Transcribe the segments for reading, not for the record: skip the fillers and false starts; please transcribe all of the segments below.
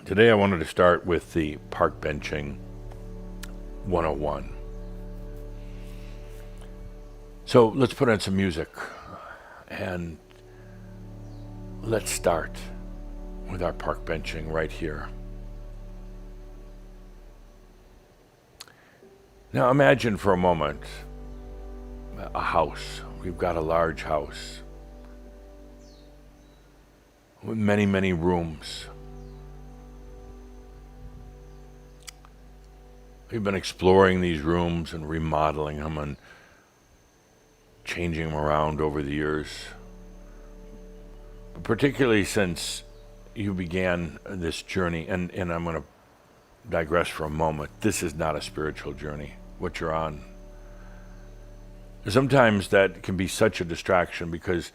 Today I wanted to start with the park benching 101. So let's put on some music and let's start with our park benching right here. Now imagine for a moment a house. We've got a large house with many, many rooms. We've been exploring these rooms and remodeling them and changing them around over the years. But particularly since you began this journey, and I'm going to digress for a moment. This is not a spiritual journey, what you're on. Sometimes that can be such a distraction because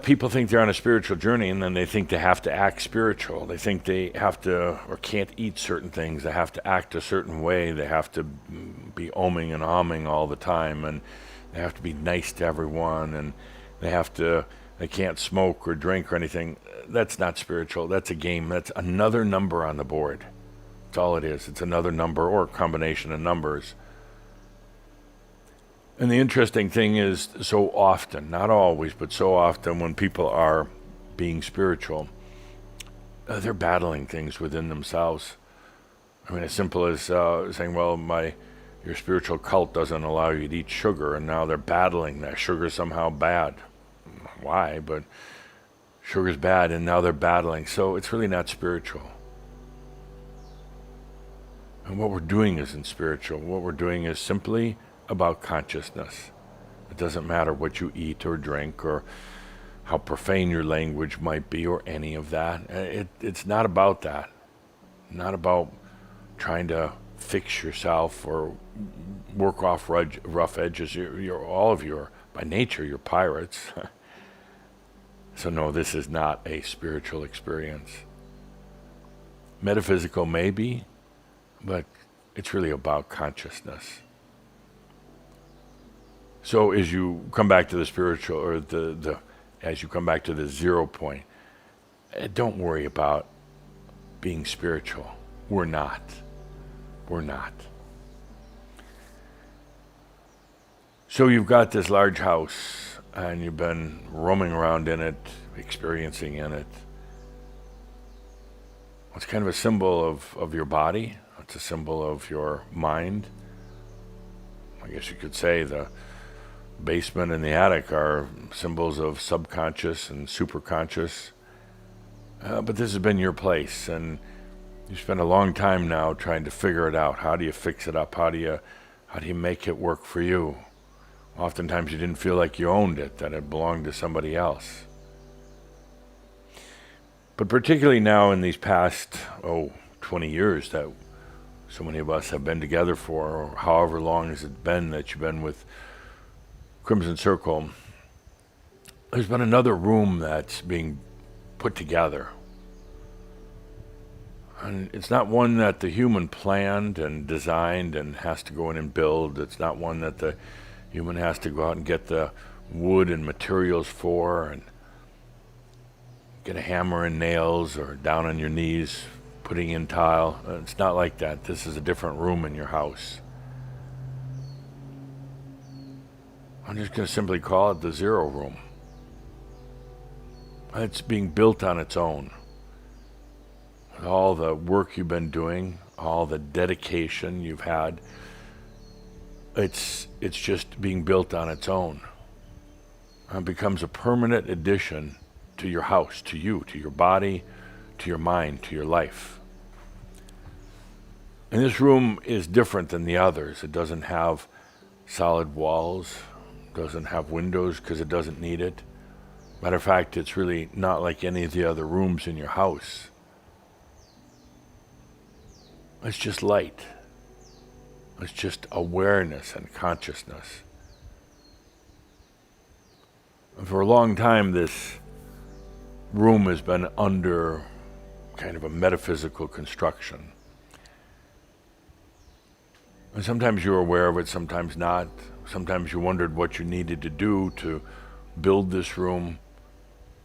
people think they're on a spiritual journey and then they think they have to act spiritual. They think they have to or can't eat certain things. They have to act a certain way. They have to be oming and ahming all the time, and they have to be nice to everyone, and they can't smoke or drink or anything. That's not spiritual. That's a game. That's another number on the board. That's all it is. It's another number or a combination of numbers. And the interesting thing is, so often, not always, but so often when people are being spiritual, they're battling things within themselves. I mean, as simple as saying, well, your spiritual cult doesn't allow you to eat sugar, and now they're battling that sugar's somehow bad. Why? But sugar's bad, and now they're battling. So it's really not spiritual. And what we're doing isn't spiritual. What we're doing is simply about consciousness. It doesn't matter what you eat or drink or how profane your language might be or any of that. It's not about that. Not about trying to fix yourself or work off rough edges. All of you are, by nature, you're pirates. So no, this is not a spiritual experience. Metaphysical maybe, but it's really about consciousness. So as you come back to the spiritual, or as you come back to the 0 point, don't worry about being spiritual. We're not. We're not. So you've got this large house, and you've been roaming around in it, experiencing in it. It's kind of a symbol of your body. It's a symbol of your mind. I guess you could say the basement and the attic are symbols of subconscious and superconscious. But this has been your place, and you spent a long time now trying to figure it out. How do you fix it up? How do you make it work for you? Oftentimes you didn't feel like you owned it, that it belonged to somebody else. But particularly now in these past, 20 years that so many of us have been together for, or however long has it been that you've been with Crimson Circle, there's been another room that's being put together. And it's not one that the human planned and designed and has to go in and build. It's not one that the human has to go out and get the wood and materials for and get a hammer and nails or down on your knees putting in tile. It's not like that. This is a different room in your house. I'm just going to simply call it the 0 room. It's being built on its own. With all the work you've been doing, all the dedication you've had, it's just being built on its own. It becomes a permanent addition to your house, to you, to your body, to your mind, to your life. And this room is different than the others. It doesn't have solid walls, doesn't have windows because it doesn't need it. Matter of fact, it's really not like any of the other rooms in your house. It's just light. It's just awareness and consciousness. And for a long time, this room has been under kind of a metaphysical construction. And sometimes you're aware of it, sometimes not. Sometimes you wondered what you needed to do to build this room.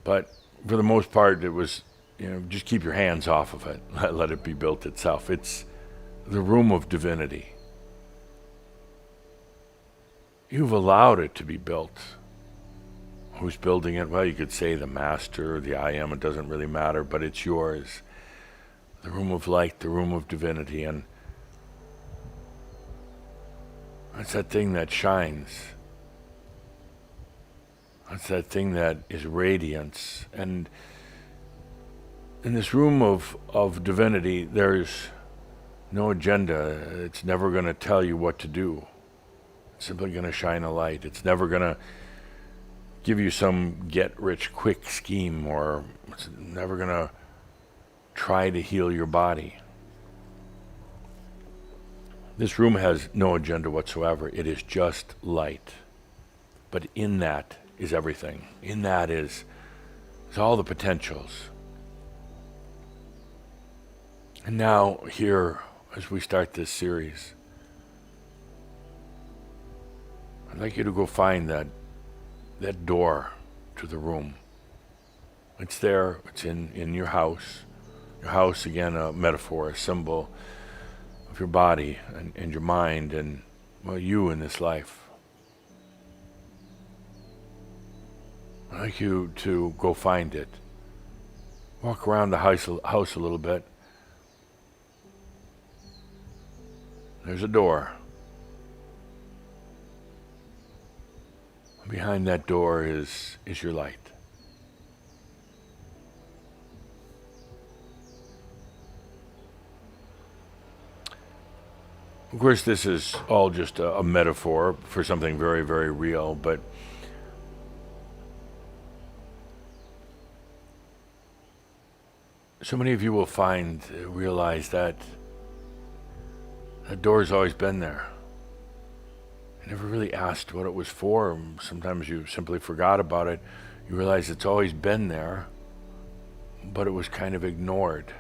But for the most part, it was just keep your hands off of it. Let it be built itself. It's the room of divinity. You've allowed it to be built. Who's building it? Well, you could say the master, the I am, it doesn't really matter, but it's yours. The room of light, the room of divinity, and that's that thing that shines. That's that thing that is radiance. And in this room of divinity, there's no agenda. It's never going to tell you what to do. It's simply going to shine a light. It's never going to give you some get-rich-quick scheme, or it's never going to try to heal your body. This room has no agenda whatsoever. It is just light. But in that is everything. In that is all the potentials. And now here, as we start this series, I'd like you to go find that door to the room. It's there. It's in your house. Your house, again, a metaphor, a symbol of your body and your mind and, well, you in this life. I'd like you to go find it. Walk around the house a little bit. There's a door. Behind that door is your light. Of course, this is all just a metaphor for something very, very real, but so many of you will realize that that door's always been there. You never really asked what it was for. Sometimes you simply forgot about it. You realize it's always been there, but it was kind of ignored.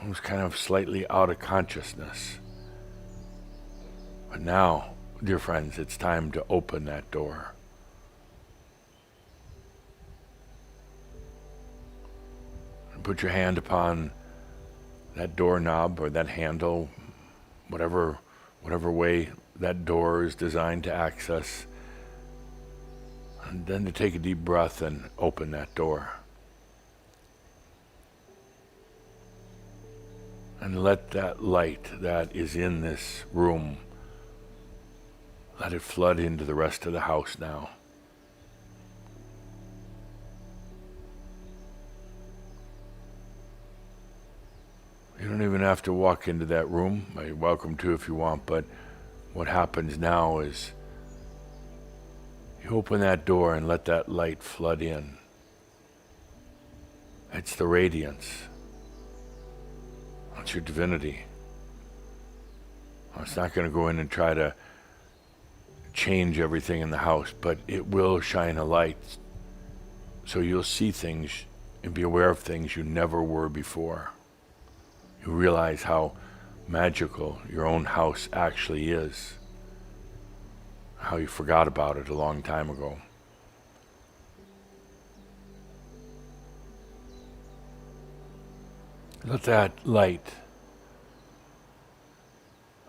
It was kind of slightly out of consciousness. But now, dear friends, it's time to open that door. And put your hand upon that doorknob or that handle, whatever way that door is designed to access, and then to take a deep breath and open that door. And let that light that is in this room, let it flood into the rest of the house now. You don't even have to walk into that room. You're welcome to if you want, but what happens now is you open that door and let that light flood in. It's the radiance. It's your divinity. It's not going to go in and try to change everything in the house, but it will shine a light so you'll see things and be aware of things you never were before. You realize how magical your own house actually is, how you forgot about it a long time ago. Let that light,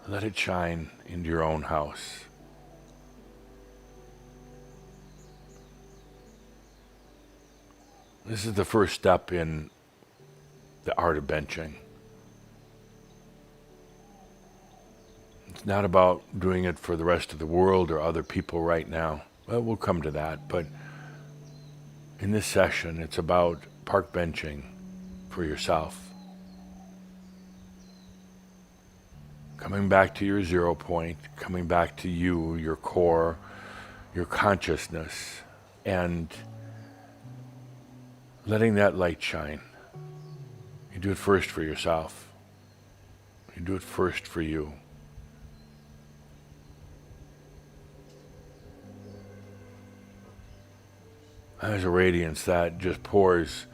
let it shine into your own house. This is the first step in the art of benching. It's not about doing it for the rest of the world or other people right now. Well, we'll come to that, but in this session, it's about park benching for yourself. Coming back to your 0 point, coming back to you, your core, your consciousness, and letting that light shine. You do it first for yourself. You do it first for you. There's a radiance that just pours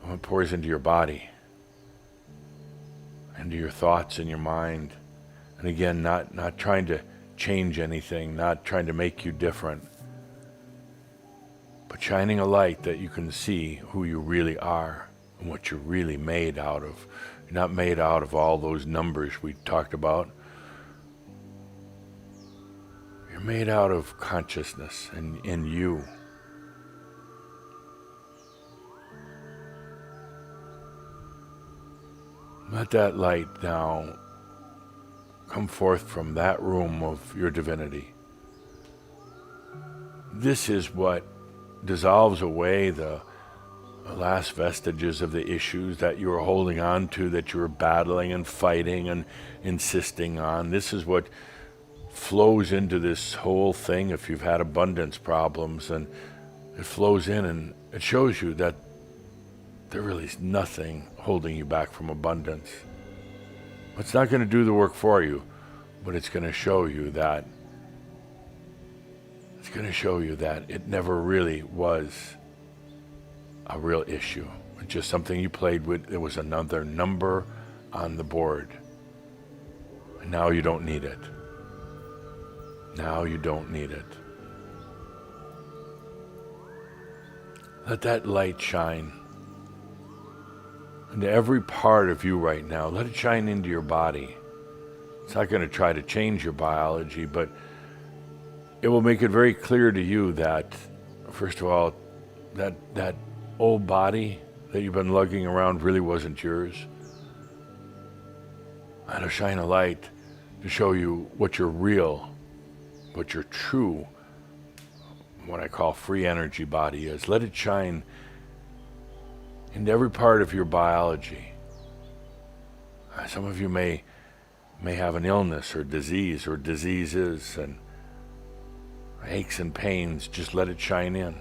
into your body, into your thoughts and your mind. And again, not trying to change anything, not trying to make you different, but shining a light that you can see who you really are and what you're really made out of. You're not made out of all those numbers we talked about. You're made out of consciousness and in you. Let that light now come forth from that room of your divinity. This is what dissolves away the last vestiges of the issues that you were holding on to, that you were battling and fighting and insisting on. This is what flows into this whole thing if you've had abundance problems, and it flows in and it shows you that there really is nothing holding you back from abundance. It's not going to do the work for you, but it's going to show you that it never really was a real issue. It's just something you played with. There was another number on the board. And now you don't need it. Now you don't need it. Let that light shine into every part of you right now. Let it shine into your body. It's not going to try to change your biology, but it will make it very clear to you that, first of all, that old body that you've been lugging around really wasn't yours. And it'll shine a light to show you what your real, what your true, what I call free energy body is. Let it shine into every part of your biology. Some of you may have an illness or disease or diseases and aches and pains. Just let it shine in.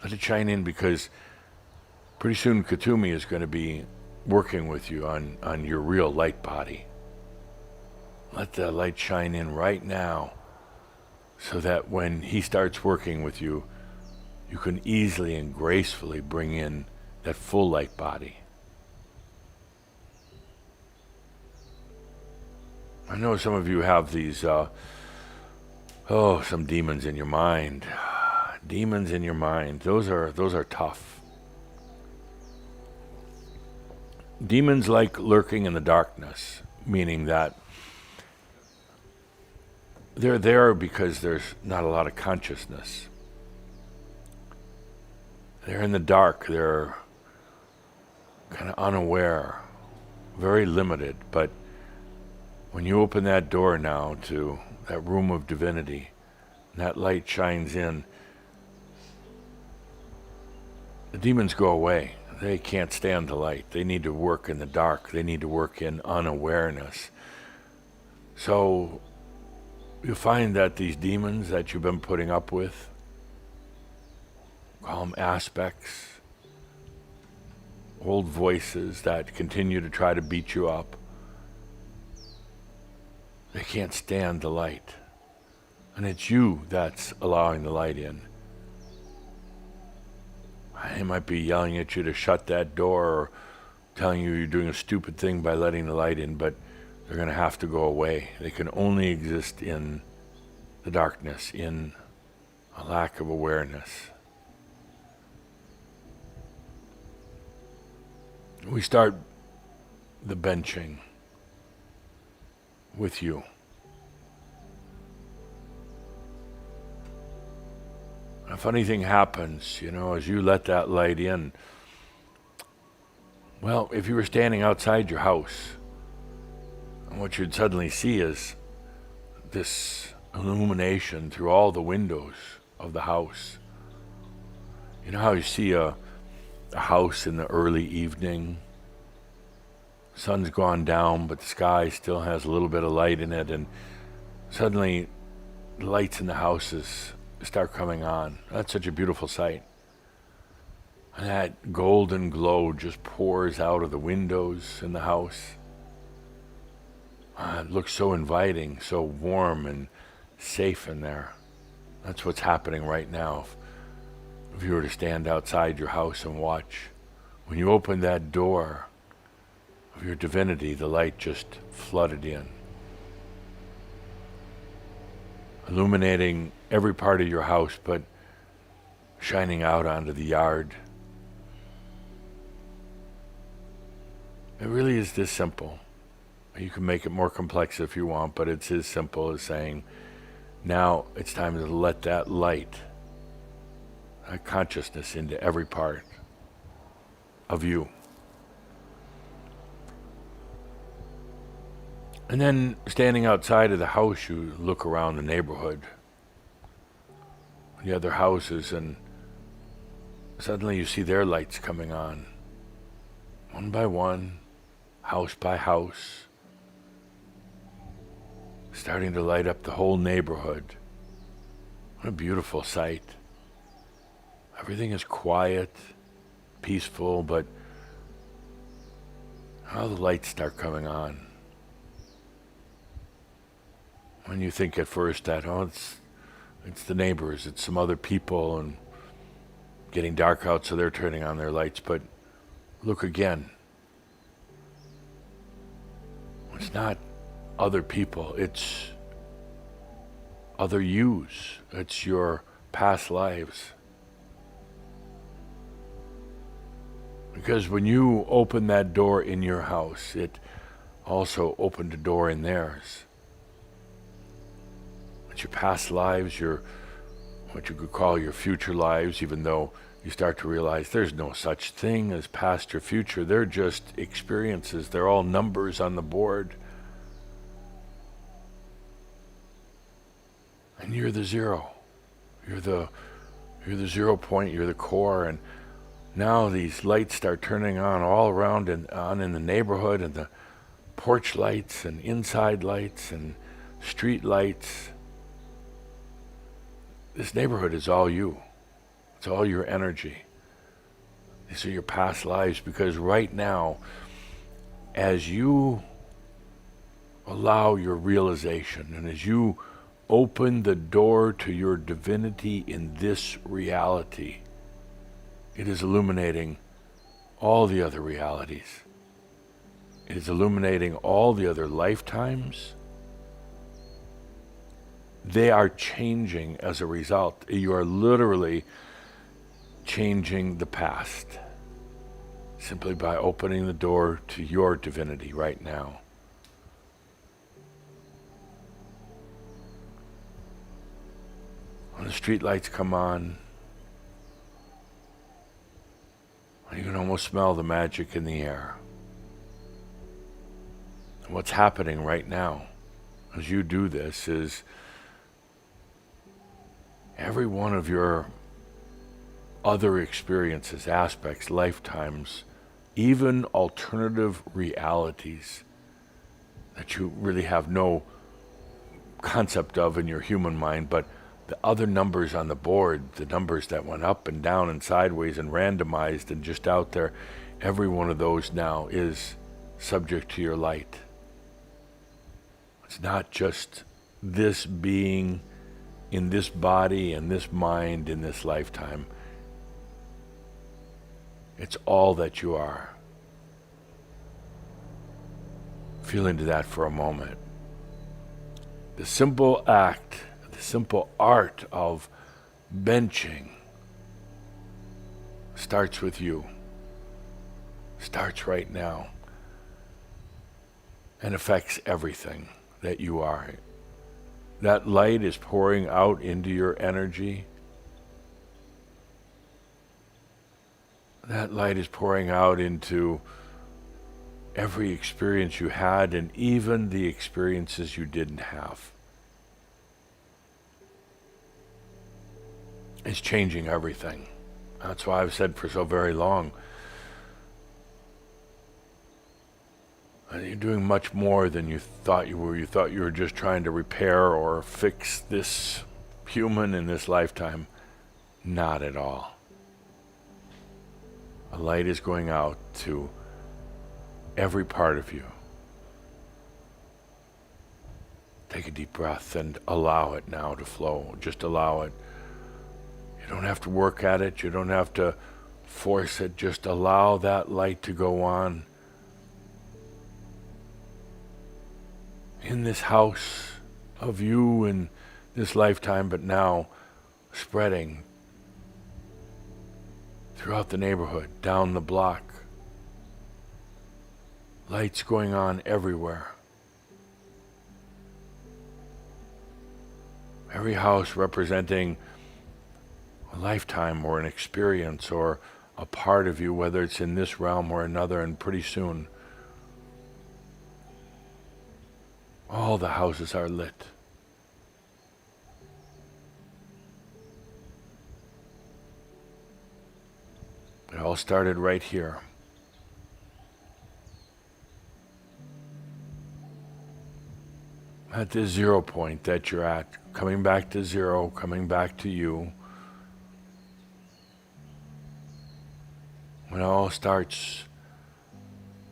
Let it shine in, because pretty soon Katumi is going to be working with you on your real light body. Let the light shine in right now, so that when he starts working with you, you can easily and gracefully bring in that full light body. I know some of you have these, some demons in your mind. Demons in your mind. Those are tough. Demons like lurking in the darkness, meaning that they're there because there's not a lot of consciousness. They're in the dark. They're kind of unaware, very limited. But when you open that door now to that room of divinity, and that light shines in, the demons go away. They can't stand the light. They need to work in the dark. They need to work in unawareness. So you find that these demons that you've been putting up with, call them aspects, old voices that continue to try to beat you up, they can't stand the light. And it's you that's allowing the light in. They might be yelling at you to shut that door, or telling you you're doing a stupid thing by letting the light in, but they're going to have to go away. They can only exist in the darkness, in a lack of awareness. We start the benching with you. A funny thing happens, as you let that light in. Well, if you were standing outside your house, and what you'd suddenly see is this illumination through all the windows of the house. You know how you see a house in the early evening? Sun's gone down, but the sky still has a little bit of light in it, and suddenly the lights in the houses start coming on. That's such a beautiful sight. And that golden glow just pours out of the windows in the house. It looks so inviting, so warm and safe in there. That's what's happening right now. If you were to stand outside your house and watch, when you open that door of your divinity, the light just flooded in, illuminating every part of your house, but shining out onto the yard. It really is this simple. You can make it more complex if you want, but it's as simple as saying, now it's time to let that light, that consciousness into every part of you. And then standing outside of the house, you look around the neighborhood, the other houses, and suddenly you see their lights coming on, one by one, house by house, starting to light up the whole neighborhood. What a beautiful sight. Everything is quiet, peaceful, but how the lights start coming on. When you think at first that, oh, it's the neighbors, it's some other people, and getting dark out, so they're turning on their lights. But look again. It's not other people, it's other yous. It's your past lives. Because when you open that door in your house, it also opened a door in theirs. It's your past lives, your what you could call your future lives, even though you start to realize there's no such thing as past or future. They're just experiences. They're all numbers on the board. And you're the zero. You're the 0 point, you're the core, and now these lights start turning on all around and on in the neighborhood, and the porch lights and inside lights and street lights. This neighborhood is all you. It's all your energy. These are your past lives, because right now, as you allow your realization and as you open the door to your divinity in this reality, it is illuminating all the other realities. It is illuminating all the other lifetimes. They are changing as a result. You are literally changing the past simply by opening the door to your divinity right now. When the street lights come on, you can almost smell the magic in the air. And what's happening right now as you do this is every one of your other experiences, aspects, lifetimes, even alternative realities that you really have no concept of in your human mind, but the other numbers on the board, the numbers that went up and down and sideways and randomized and just out there, every one of those now is subject to your light. It's not just this being in this body and this mind in this lifetime. It's all that you are. Feel into that for a moment. The simple act, the simple art of benching starts with you. Starts right now. And affects everything that you are. That light is pouring out into your energy. That light is pouring out into every experience you had and even the experiences you didn't have. It's changing everything. That's why I've said for so very long, you're doing much more than you thought you were. You thought you were just trying to repair or fix this human in this lifetime. Not at all. A light is going out to every part of you. Take a deep breath and allow it now to flow. Just allow it. You don't have to work at it. You don't have to force it. Just allow that light to go on. In this house of you in this lifetime, but now spreading throughout the neighborhood, down the block. Lights going on everywhere. Every house representing a lifetime or an experience or a part of you, whether it's in this realm or another, and pretty soon all the houses are lit. It all started right here. At this 0 point that you're at, coming back to zero, coming back to you. It all starts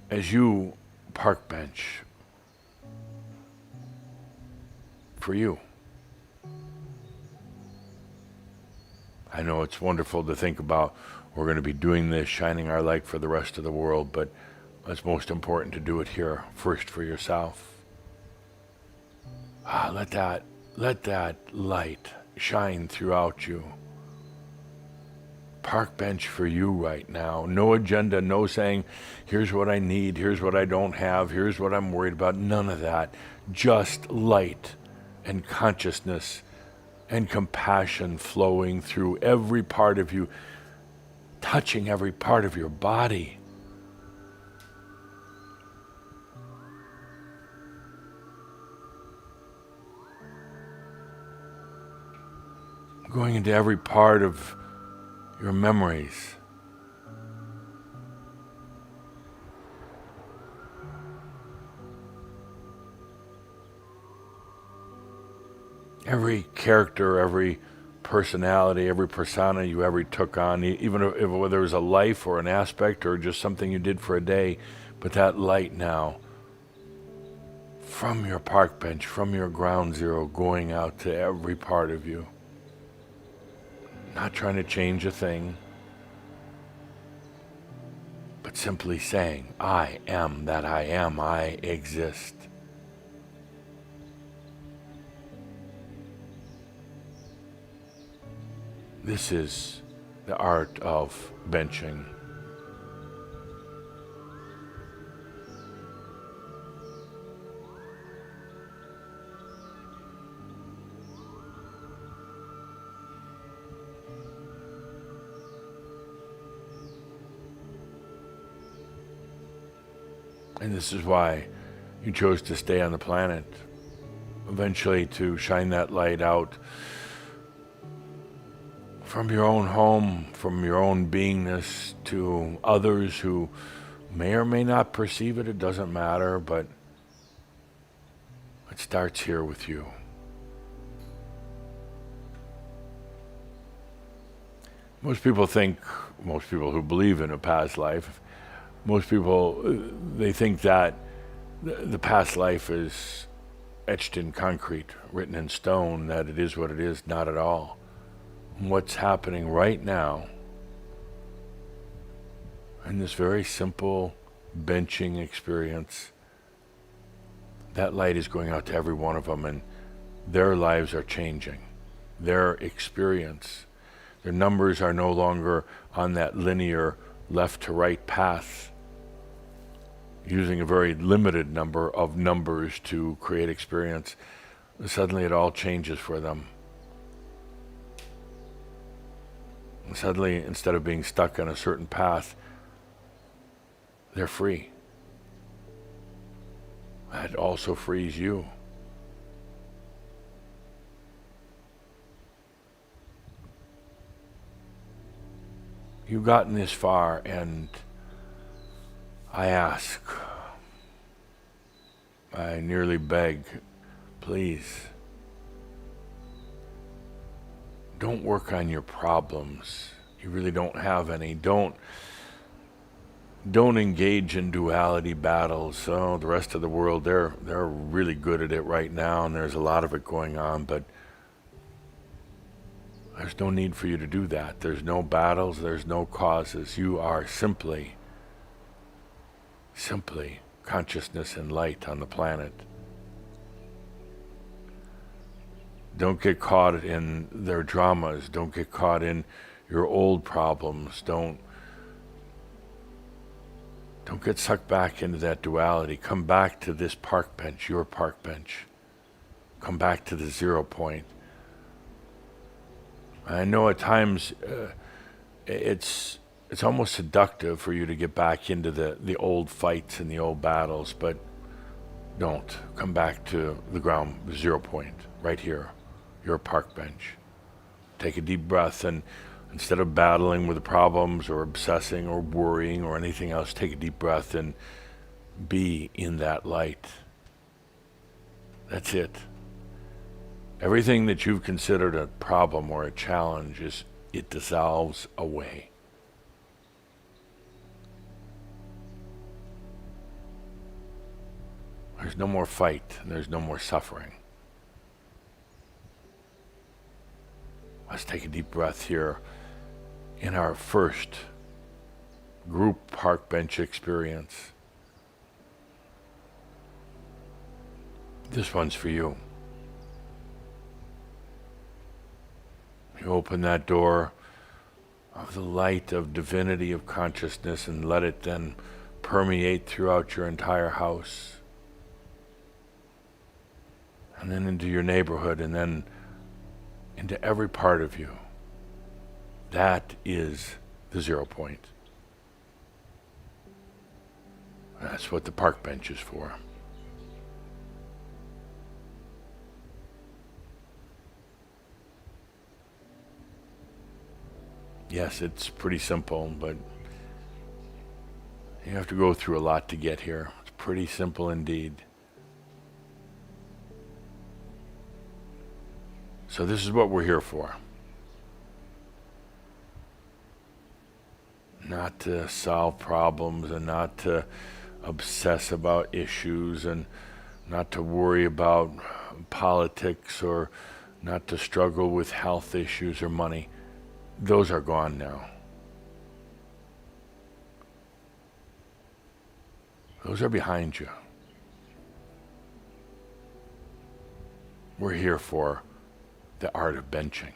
as you park bench for you. I know it's wonderful to think about we're going to be doing this, shining our light for the rest of the world, but it's most important to do it here first for yourself. Let that light shine throughout you. Park bench for you right now. No agenda, no saying, here's what I need, here's what I don't have, here's what I'm worried about. None of that. Just light and consciousness and compassion flowing through every part of you, touching every part of your body. Going into every part of your memories. Every character, every personality, every persona you ever took on, even if whether it was a life or an aspect or just something you did for a day, but that light now, from your park bench, from your ground zero, going out to every part of you. Not trying to change a thing, but simply saying, I am that I am, I exist. This is the art of benching. And this is why you chose to stay on the planet, eventually to shine that light out from your own home, from your own beingness to others who may or may not perceive it. It doesn't matter, but it starts here with you. Most people who believe in a past life, most people, they think that the past life is etched in concrete, written in stone, that it is what it is. Not at all. What's happening right now in this very simple benching experience, that light is going out to every one of them, and their lives are changing. Their experience, their numbers are no longer on that linear left to right path, using a very limited number of numbers to create experience. Suddenly it all changes for them. And suddenly, instead of being stuck on a certain path, they're free. That also frees you. You've gotten this far, and I ask, I nearly beg, please, don't work on your problems. You really don't have any. Don't engage in duality battles. Oh, the rest of the world, they're really good at it right now, and there's a lot of it going on, but there's no need for you to do that. There's no battles, there's no causes. You are simply consciousness and light on the planet. Don't get caught in their dramas. Don't get caught in your old problems. Don't get sucked back into that duality. Come back to this park bench, your park bench. Come back to the 0 point. I know at times it's almost seductive for you to get back into the old fights and the old battles, but don't. Come back to the ground, the 0 point, right here, your park bench. Take a deep breath, and instead of battling with the problems or obsessing or worrying or anything else, take a deep breath and be in that light. That's it. Everything that you've considered a problem or a challenge, it dissolves away. There's no more fight, and there's no more suffering. Let's take a deep breath here in our first group park bench experience. This one's for you. You open that door of the light of divinity of consciousness and let it then permeate throughout your entire house, and then into your neighborhood, and then into every part of you. That is the 0 point. That's what the park bench is for. Yes, it's pretty simple, but you have to go through a lot to get here. It's pretty simple indeed. So this is what we're here for. Not to solve problems, and not to obsess about issues, and not to worry about politics, or not to struggle with health issues or money. Those are gone now. Those are behind you. We're here for the art of benching.